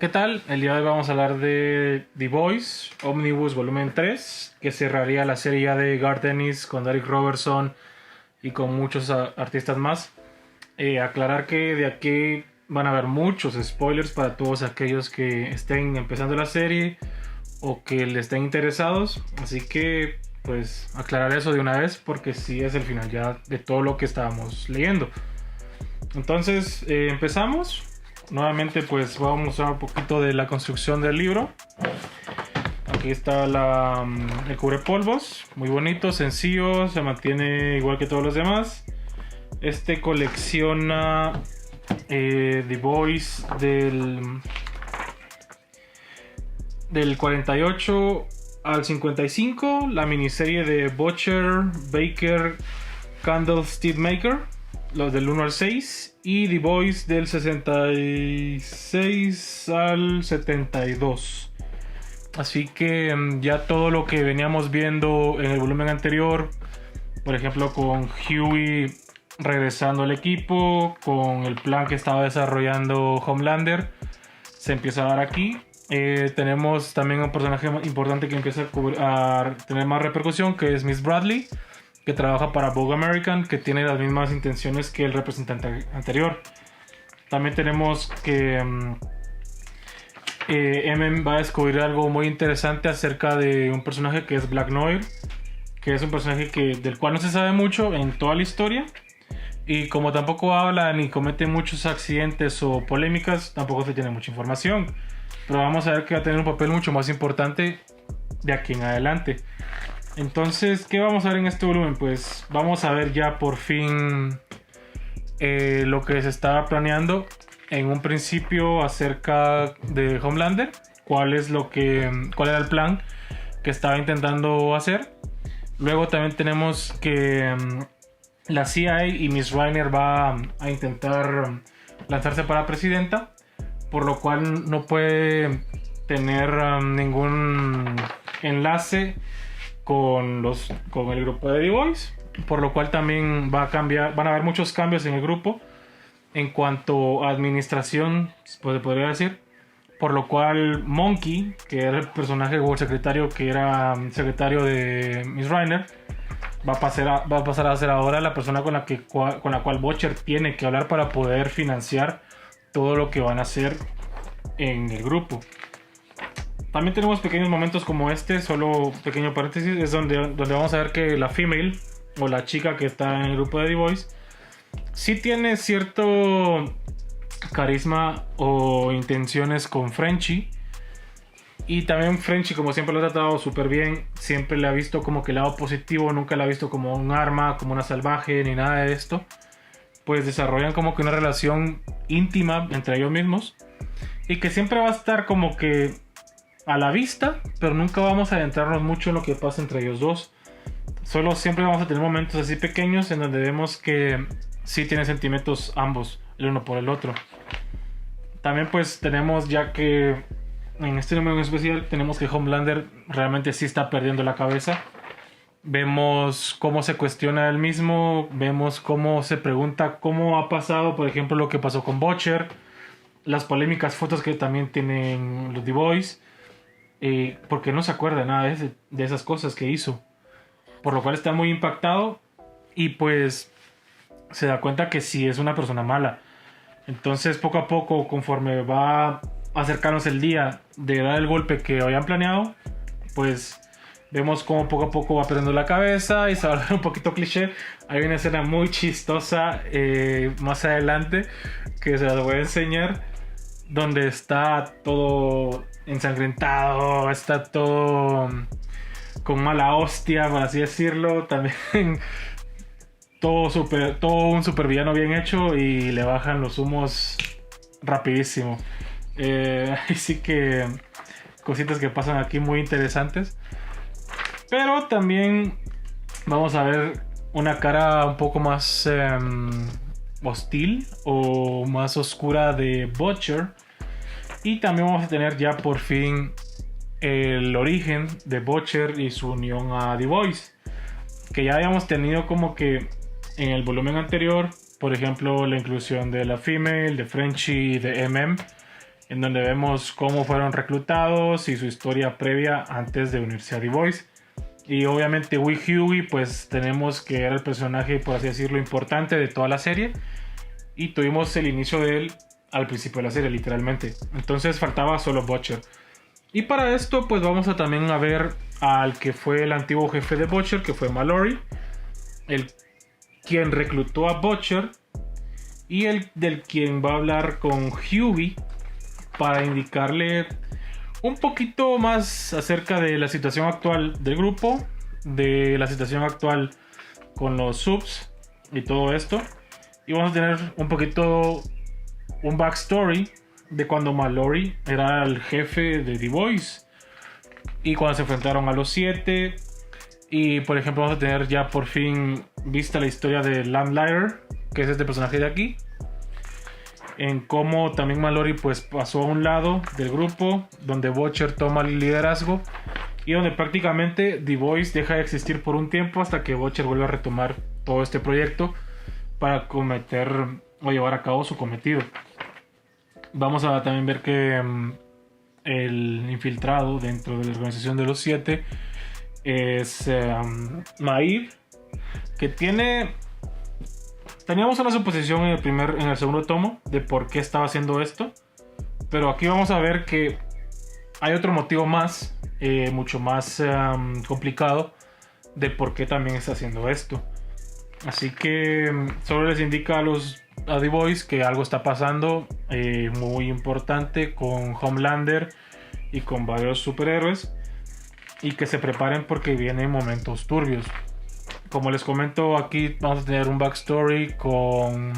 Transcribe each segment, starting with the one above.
¿Qué tal? El día de hoy vamos a hablar de The Boys Omnibus Volumen 3, que cerraría la serie ya de Garth Ennis con Eric Robertson y con muchos artistas más. Aclarar que de aquí van a haber muchos spoilers para todos aquellos que estén empezando la serie o que le estén interesados, así que pues aclarar eso de una vez porque sí es el final ya de todo lo que estábamos leyendo. Entonces empezamos. Nuevamente pues vamos a mostrar un poquito de la construcción del libro. Aquí está el cubrepolvos, muy bonito, sencillo, se mantiene igual que todos los demás. Este colecciona The Boys del 48 al 55, la miniserie de Butcher, Baker, Candlestick Maker, los del 1 al 6, y The Boys del 66 al 72. Así que ya todo lo que veníamos viendo en el volumen anterior, por ejemplo con Huey regresando al equipo, con el plan que estaba desarrollando Homelander, se empieza a dar aquí. Tenemos también un personaje importante que empieza a tener más repercusión, que es Miss Bradley, que trabaja para Vogue American, que tiene las mismas intenciones que el representante anterior. También tenemos que va a descubrir algo muy interesante acerca de un personaje que es Black Noir, que es un personaje del cual no se sabe mucho en toda la historia, y como tampoco habla ni comete muchos accidentes o polémicas, tampoco se tiene mucha información, pero vamos a ver que va a tener un papel mucho más importante de aquí en adelante. Entonces, ¿qué vamos a ver en este volumen? Pues vamos a ver ya por fin lo que se estaba planeando en un principio acerca de Homelander, cuál era el plan que estaba intentando hacer. Luego también tenemos que la CIA y Miss Reiner va a intentar lanzarse para presidenta, por lo cual no puede tener ningún enlace con el grupo de The Boys, por lo cual también van a haber muchos cambios en el grupo en cuanto a administración, pues se podría decir, por lo cual Monkey, que era el personaje o el secretario que era secretario de Miss Reiner, va a pasar a ser ahora la persona con la cual Butcher tiene que hablar para poder financiar todo lo que van a hacer en el grupo. También tenemos pequeños momentos como este, solo pequeño paréntesis, es donde vamos a ver que la female o la chica que está en el grupo de The Boys sí tiene cierto carisma o intenciones con Frenchie, y también Frenchie, como siempre, lo ha tratado súper bien, siempre le ha visto como que el lado positivo, nunca le ha visto como un arma, como una salvaje ni nada de esto. Pues desarrollan como que una relación íntima entre ellos mismos y que siempre va a estar como que a la vista, pero nunca vamos a adentrarnos mucho en lo que pasa entre ellos dos. Solo siempre vamos a tener momentos así pequeños en donde vemos que sí tienen sentimientos ambos, el uno por el otro. También pues tenemos, ya que en este número en especial tenemos que Homelander realmente sí está perdiendo la cabeza. Vemos cómo se cuestiona él mismo, vemos cómo se pregunta cómo ha pasado, por ejemplo, lo que pasó con Butcher, las polémicas fotos que también tienen los The Boys, porque no se acuerda nada de esas cosas que hizo, por lo cual está muy impactado y pues se da cuenta que sí es una persona mala. Entonces poco a poco, conforme va a acercarnos el día de dar el golpe que habían planeado, pues vemos cómo poco a poco va perdiendo la cabeza y se va a volver un poquito cliché. Hay una escena muy chistosa más adelante que se las voy a enseñar, donde está todo ensangrentado, está todo con mala hostia, por así decirlo. También todo un supervillano bien hecho y le bajan los humos rapidísimo. Así que cositas que pasan aquí muy interesantes. Pero también vamos a ver una cara un poco más hostil o más oscura de Butcher. Y también vamos a tener ya por fin el origen de Butcher y su unión a The Boys, que ya habíamos tenido como que en el volumen anterior, por ejemplo, la inclusión de la female, de Frenchie y de MM en donde vemos cómo fueron reclutados y su historia previa antes de unirse a The Boys. Y obviamente Wee Hughie, pues tenemos que era el personaje, por así decirlo, importante de toda la serie. Y tuvimos el inicio de él al principio de la serie, literalmente. Entonces faltaba solo Butcher. Y para esto, pues vamos a también a ver al que fue el antiguo jefe de Butcher, que fue Mallory. Quien reclutó a Butcher. Y el del quien va a hablar con Hughie para indicarle un poquito más acerca de la situación actual del grupo, de la situación actual con los subs y todo esto. Y vamos a tener un poquito un backstory de cuando Mallory era el jefe de The Boys y cuando se enfrentaron a los 7. Y por ejemplo vamos a tener ya por fin vista la historia de Lamplighter, que es este personaje de aquí, en cómo también Mallory pues pasó a un lado del grupo, donde Butcher toma el liderazgo y donde prácticamente The Voice deja de existir por un tiempo hasta que Butcher vuelve a retomar todo este proyecto para cometer o llevar a cabo su cometido. Vamos a también ver que el infiltrado dentro de la organización de los 7 es Maeve, que teníamos una suposición en el segundo tomo de por qué estaba haciendo esto, pero aquí vamos a ver que hay otro motivo más, mucho más complicado, de por qué también está haciendo esto. Así que solo les indica a The Boys que algo está pasando muy importante con Homelander y con varios superhéroes, y que se preparen porque vienen momentos turbios. Como les comento, aquí vamos a tener un backstory con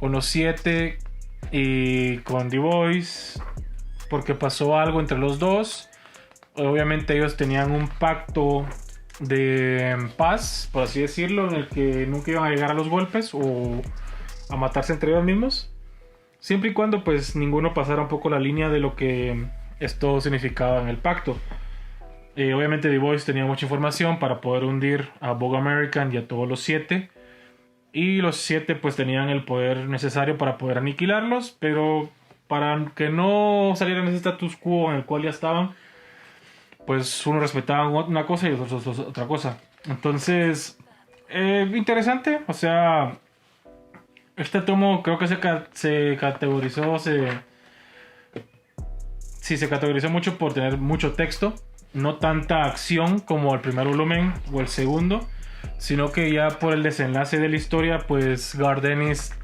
los 7 y con The Boys, porque pasó algo entre los dos. Obviamente ellos tenían un pacto de paz, por así decirlo, en el que nunca iban a llegar a los golpes o a matarse entre ellos mismos, siempre y cuando pues ninguno pasara un poco la línea de lo que esto significaba en el pacto. Obviamente The Boys tenía mucha información para poder hundir a Vogue American y a todos los 7, y los 7 pues tenían el poder necesario para poder aniquilarlos, pero para que no salieran ese status quo en el cual ya estaban, pues uno respetaba una cosa y otros otra cosa. Entonces interesante, o sea, este tomo creo que se categorizó mucho por tener mucho texto, no tanta acción como el primer volumen o el segundo, sino que ya por el desenlace de la historia, pues Garth Ennis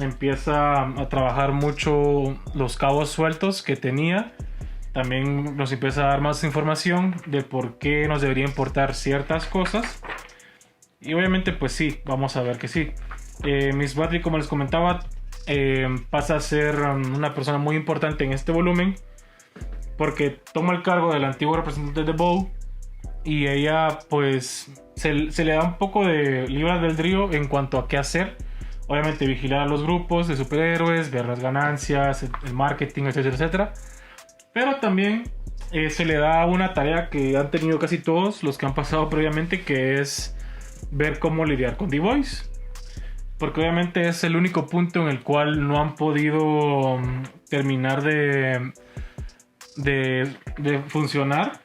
empieza a trabajar mucho los cabos sueltos que tenía. También nos empieza a dar más información de por qué nos debería importar ciertas cosas. Y obviamente pues sí, vamos a ver que sí. Miss Bradley, como les comentaba, pasa a ser una persona muy importante en este volumen, porque toma el cargo del antiguo representante de Vogue, y ella pues se le da un poco de libre albedrío en cuanto a qué hacer. Obviamente vigilar a los grupos de superhéroes, ver las ganancias, el marketing, etcétera, etcétera. Pero también se le da una tarea que han tenido casi todos los que han pasado previamente, que es ver cómo lidiar con The Voice, porque obviamente es el único punto en el cual no han podido terminar de funcionar,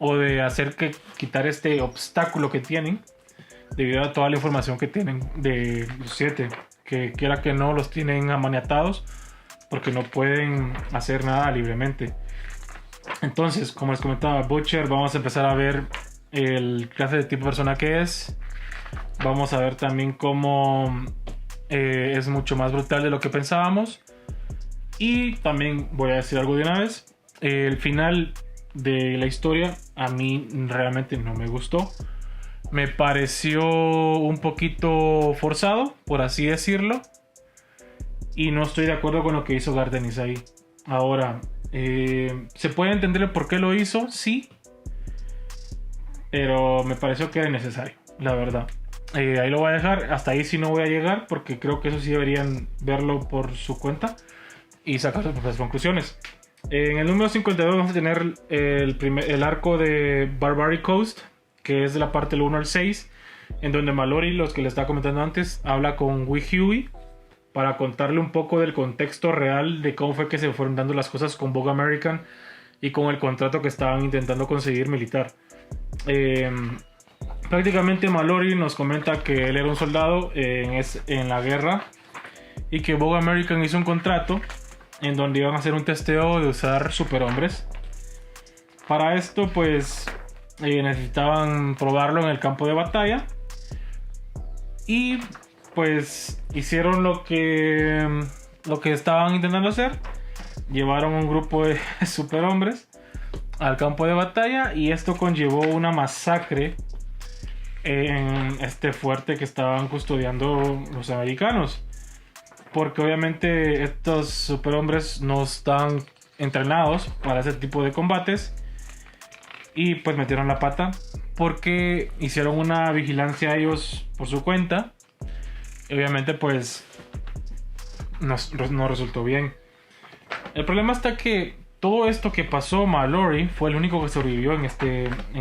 o de hacer que quitar este obstáculo que tienen debido a toda la información que tienen de los 7, que quiera que no los tienen amaniatados porque no pueden hacer nada libremente. Entonces, como les comentaba, Butcher, vamos a empezar a ver el clase de tipo de persona que es. Vamos a ver también cómo es mucho más brutal de lo que pensábamos. Y también voy a decir algo de una vez: el final de la historia a mí realmente no me gustó. Me pareció un poquito forzado, por así decirlo, y no estoy de acuerdo con lo que hizo Garth Ennis ahí. Ahora, ¿se puede entender por qué lo hizo? Sí, pero me pareció que era innecesario, la verdad. Ahí lo voy a dejar, hasta ahí sí no voy a llegar, porque creo que eso sí deberían verlo por su cuenta y sacar sus propias conclusiones. En el número 52 vamos a tener el arco de Barbary Coast, que es de la parte del 1 al 6, en donde Mallory, los que le estaba comentando antes, habla con Wee Hughie para contarle un poco del contexto real de cómo fue que se fueron dando las cosas con Vogue American y con el contrato que estaban intentando conseguir militar. Prácticamente Mallory nos comenta que él era un soldado en la guerra y que Vogue American hizo un contrato en donde iban a hacer un testeo de usar superhombres. Para esto pues necesitaban probarlo en el campo de batalla y pues hicieron lo que estaban intentando hacer. Llevaron un grupo de superhombres al campo de batalla y esto conllevó una masacre en este fuerte que estaban custodiando los americanos, porque obviamente estos superhombres no están entrenados para ese tipo de combates y pues metieron la pata porque hicieron una vigilancia a ellos por su cuenta y obviamente pues no resultó bien. El problema está que todo esto que pasó, Mallory fue el único que sobrevivió en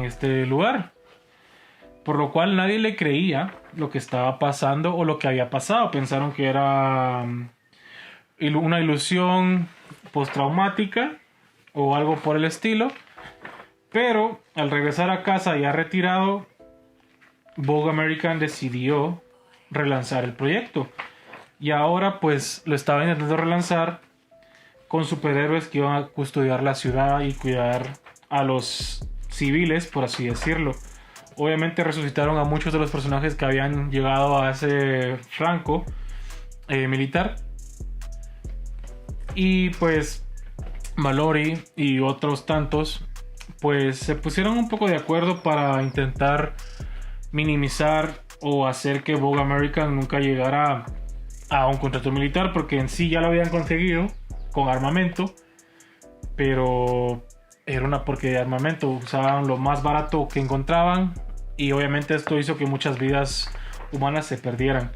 este lugar. Por lo cual nadie le creía lo que estaba pasando o lo que había pasado. Pensaron que era una ilusión postraumática o algo por el estilo. Pero al regresar a casa ya retirado, Vogue American decidió relanzar el proyecto. Y ahora pues lo estaba intentando relanzar con superhéroes que iban a custodiar la ciudad y cuidar a los civiles, por así decirlo. Obviamente resucitaron a muchos de los personajes que habían llegado a ese flanco militar. Y pues Mallory y otros tantos pues se pusieron un poco de acuerdo para intentar minimizar o hacer que Vogue American nunca llegara a un contrato militar, porque en sí ya lo habían conseguido con armamento, pero era una porquería de armamento. Usaban lo más barato que encontraban y obviamente esto hizo que muchas vidas humanas se perdieran.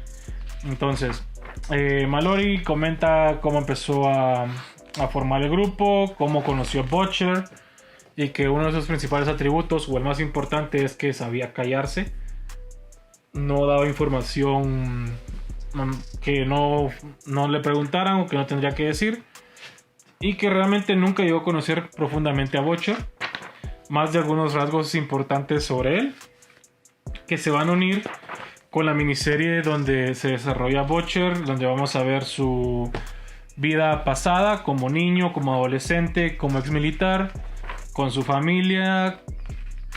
Entonces Mallory comenta cómo empezó a formar el grupo, cómo conoció a Butcher y que uno de sus principales atributos, o el más importante, es que sabía callarse. No daba información que no le preguntaran o que no tendría que decir, y que realmente nunca llegó a conocer profundamente a Butcher, más de algunos rasgos importantes sobre él que se van a unir con la miniserie donde se desarrolla Butcher, donde vamos a ver su vida pasada como niño, como adolescente, como ex militar, con su familia,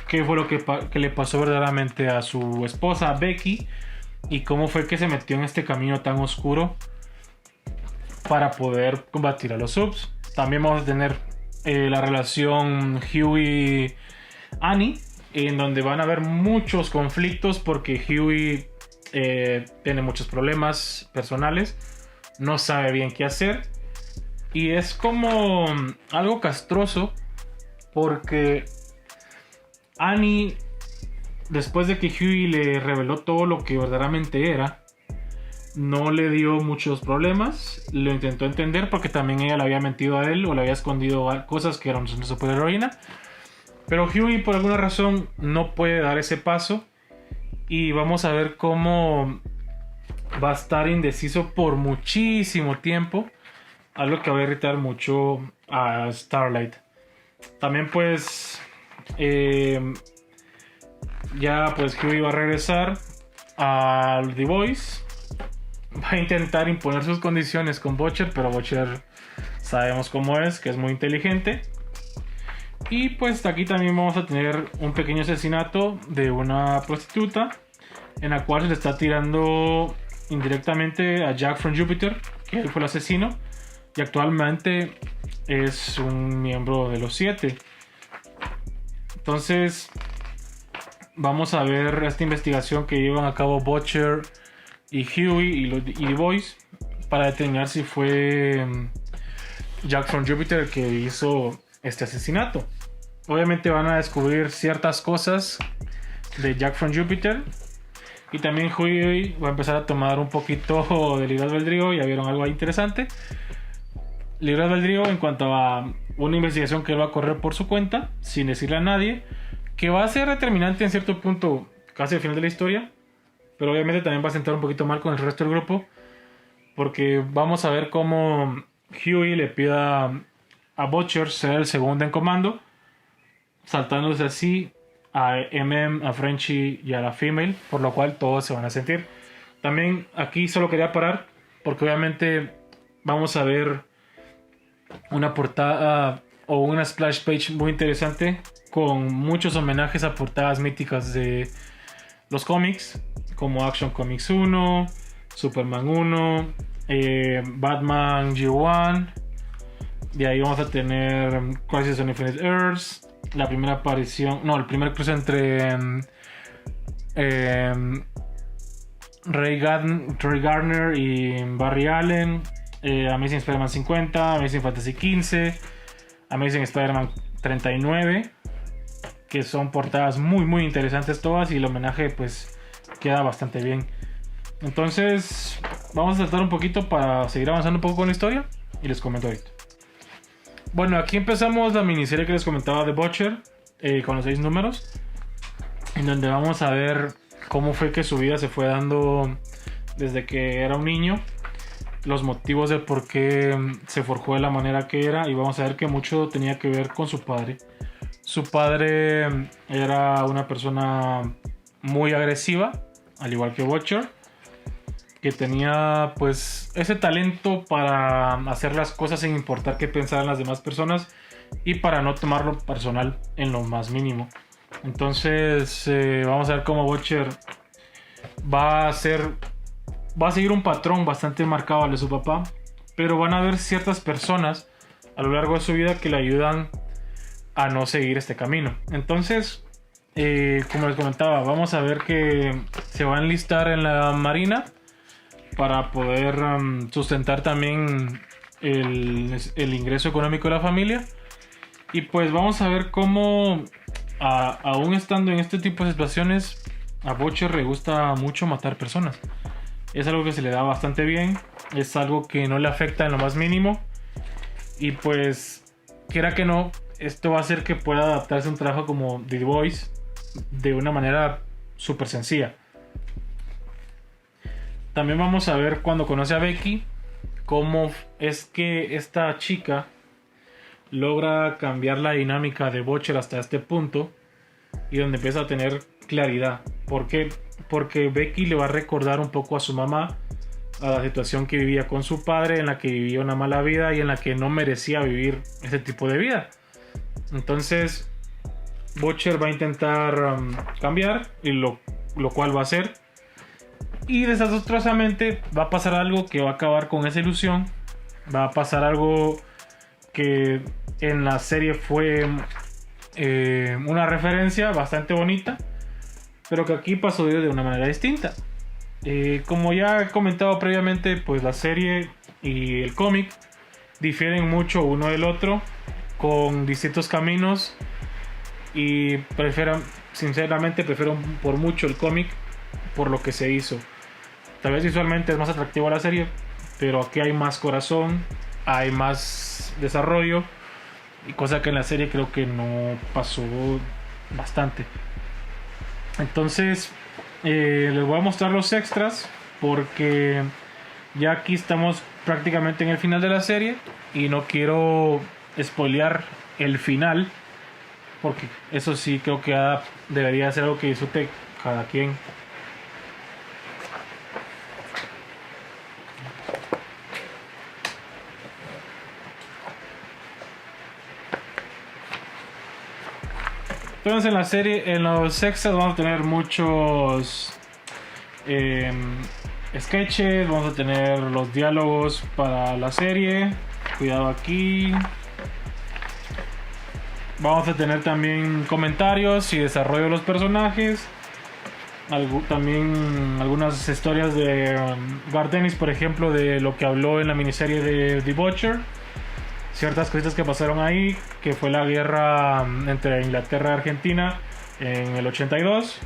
qué fue lo que le pasó verdaderamente a su esposa Becky y cómo fue que se metió en este camino tan oscuro para poder combatir a los subs. También vamos a tener la relación Hughie-Annie, en donde van a haber muchos conflictos porque Hughie tiene muchos problemas personales, no sabe bien qué hacer y es como algo castroso porque Annie, después de que Hughie le reveló todo lo que verdaderamente era, no le dio muchos problemas. Lo intentó entender porque también ella le había mentido a él o le había escondido cosas que eran una superheroína. Pero Hughie por alguna razón no puede dar ese paso. Y vamos a ver cómo va a estar indeciso por muchísimo tiempo. Algo que va a irritar mucho a Starlight. También pues ya pues Hughie va a regresar al The Voice. Va a intentar imponer sus condiciones con Butcher, pero Butcher sabemos cómo es, que es muy inteligente. Y pues aquí también vamos a tener un pequeño asesinato de una prostituta, en la cual se le está tirando indirectamente a Jack from Jupiter, que él fue el asesino y actualmente es un miembro de los 7. Entonces vamos a ver esta investigación que llevan a cabo Butcher y Hughie y The Voice para determinar si fue Jack from Jupiter el que hizo este asesinato. Obviamente van a descubrir ciertas cosas de Jack from Jupiter y también Hughie va a empezar a tomar un poquito de libre albedrío. Ya vieron algo interesante, libre albedrío en cuanto a una investigación que él va a correr por su cuenta sin decirle a nadie, que va a ser determinante en cierto punto casi al final de la historia, pero obviamente también va a sentar un poquito mal con el resto del grupo, porque vamos a ver cómo Huey le pida a Butcher ser el segundo en comando, saltándose así a a Frenchie y a la Female, por lo cual todos se van a sentir. También aquí solo quería parar porque obviamente vamos a ver una portada o una splash page muy interesante con muchos homenajes a portadas míticas de los cómics, como Action Comics 1, Superman 1, Batman G1. De ahí vamos a tener Crisis on Infinite Earths, la primera aparición, no, el primer cruce entre Ray Gardner y Barry Allen, Amazing Spider-Man 50, Amazing Fantasy 15, Amazing Spider-Man 39, que son portadas muy muy interesantes todas, y el homenaje pues queda bastante bien. Entonces vamos a saltar un poquito para seguir avanzando un poco con la historia y les comento ahorita. Bueno, aquí empezamos la miniserie que les comentaba de Butcher, con los 6 números, en donde vamos a ver cómo fue que su vida se fue dando desde que era un niño, los motivos de por qué se forjó de la manera que era, y vamos a ver que mucho tenía que ver con su padre. Su padre era una persona muy agresiva, al igual que Butcher, que tenía pues ese talento para hacer las cosas sin importar qué pensaran las demás personas y para no tomarlo personal en lo más mínimo. Entonces vamos a ver cómo Butcher va a seguir un patrón bastante marcado al de su papá, pero van a haber ciertas personas a lo largo de su vida que le ayudan a no seguir este camino. Entonces, como les comentaba, vamos a ver que se va a enlistar en la marina para poder sustentar también el ingreso económico de la familia. Y pues vamos a ver cómo, aún estando en este tipo de situaciones, a Butcher le gusta mucho matar personas. Es algo que se le da bastante bien, es algo que no le afecta en lo más mínimo, y pues quiera que no, esto va a hacer que pueda adaptarse a un trabajo como The Voice de una manera súper sencilla. También vamos a ver, cuando conoce a Becky, cómo es que esta chica logra cambiar la dinámica de Butcher hasta este punto, y donde empieza a tener claridad. ¿Por qué? Porque Becky le va a recordar un poco a su mamá, a la situación que vivía con su padre, en la que vivía una mala vida y en la que no merecía vivir ese tipo de vida. Entonces Butcher va a intentar cambiar, y lo cual va a hacer, y desastrosamente va a pasar algo que va a acabar con esa ilusión. Va a pasar algo que en la serie fue una referencia bastante bonita, pero que aquí pasó de una manera distinta. Como ya he comentado previamente, pues la serie y el cómic difieren mucho uno del otro, con distintos caminos, y sinceramente prefiero por mucho el cómic por lo que se hizo. Tal vez visualmente es más atractivo la serie, pero aquí hay más corazón, hay más desarrollo, y cosa que en la serie creo que no pasó bastante. Entonces les voy a mostrar los extras, porque ya aquí estamos prácticamente en el final de la serie y no quiero spoilear el final, porque eso sí creo que debería ser algo que disfrute cada quien. Entonces en la serie, en los extras, vamos a tener muchos sketches, vamos a tener los diálogos para la serie. Cuidado aquí. Vamos a tener también comentarios y desarrollo de los personajes. También algunas historias de Garth Ennis, por ejemplo, de lo que habló en la miniserie de The Butcher. Ciertas cositas que pasaron ahí, que fue la guerra entre Inglaterra y Argentina en el 82,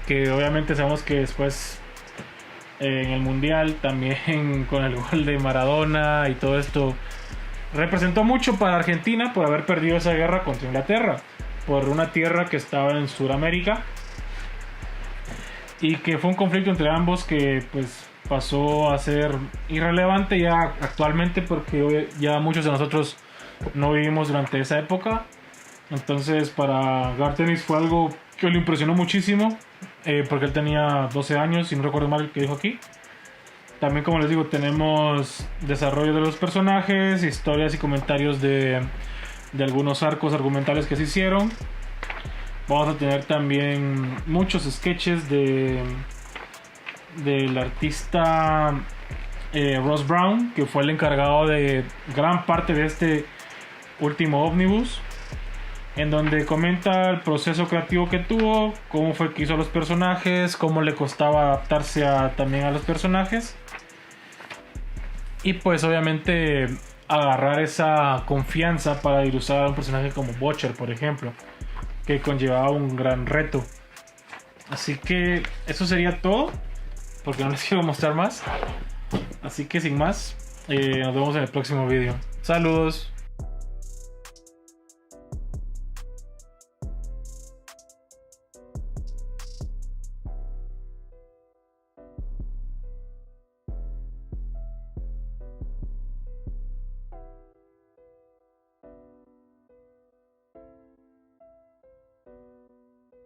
que obviamente sabemos que después en el Mundial también con el gol de Maradona y todo esto representó mucho para Argentina por haber perdido esa guerra contra Inglaterra, por una tierra que estaba en Sudamérica, y que fue un conflicto entre ambos que pues pasó a ser irrelevante ya actualmente, porque hoy ya muchos de nosotros no vivimos durante esa época. Entonces para Garth Ennis fue algo que le impresionó muchísimo, porque él tenía 12 años, si no recuerdo mal, que dijo aquí. También, como les digo, tenemos desarrollo de los personajes, historias y comentarios de algunos arcos argumentales que se hicieron. Vamos a tener también muchos sketches del artista Ross Brown, que fue el encargado de gran parte de este último ómnibus, en donde comenta el proceso creativo que tuvo, cómo fue que hizo los personajes, cómo le costaba adaptarse también a los personajes, y pues obviamente agarrar esa confianza para ilustrar a un personaje como Butcher, por ejemplo, que conllevaba un gran reto. Así que eso sería todo, porque no les quiero mostrar más. Así que sin más, nos vemos en el próximo video. Saludos.